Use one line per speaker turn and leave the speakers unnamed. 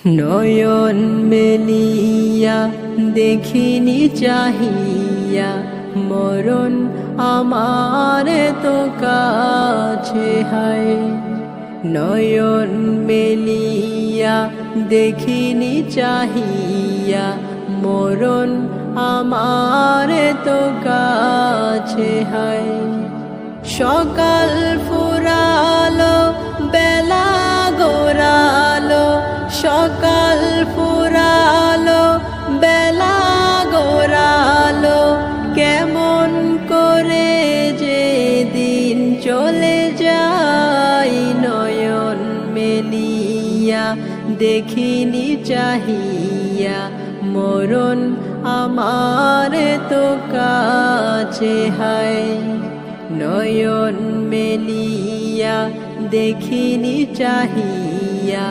নয়ন মেলিয়া দেখিনি চাহিয়া মরণ আমার তো কাছে হায়। নয়ন মেলিয়া দেখিনি চাহিয়া মরণ আমার তো কাছে হায়। সকাল ফুরালো বেলা গোরালো, সকাল ফুরালো বেলা গোরালো, কেমন করে যে দিন চলে যায়। নয়ন মেলিয়া দেখিনি চাহিয়া মরণ আমার তো কাছে হায়। নয়ন মেলিয়া দেখিনি চাহিয়া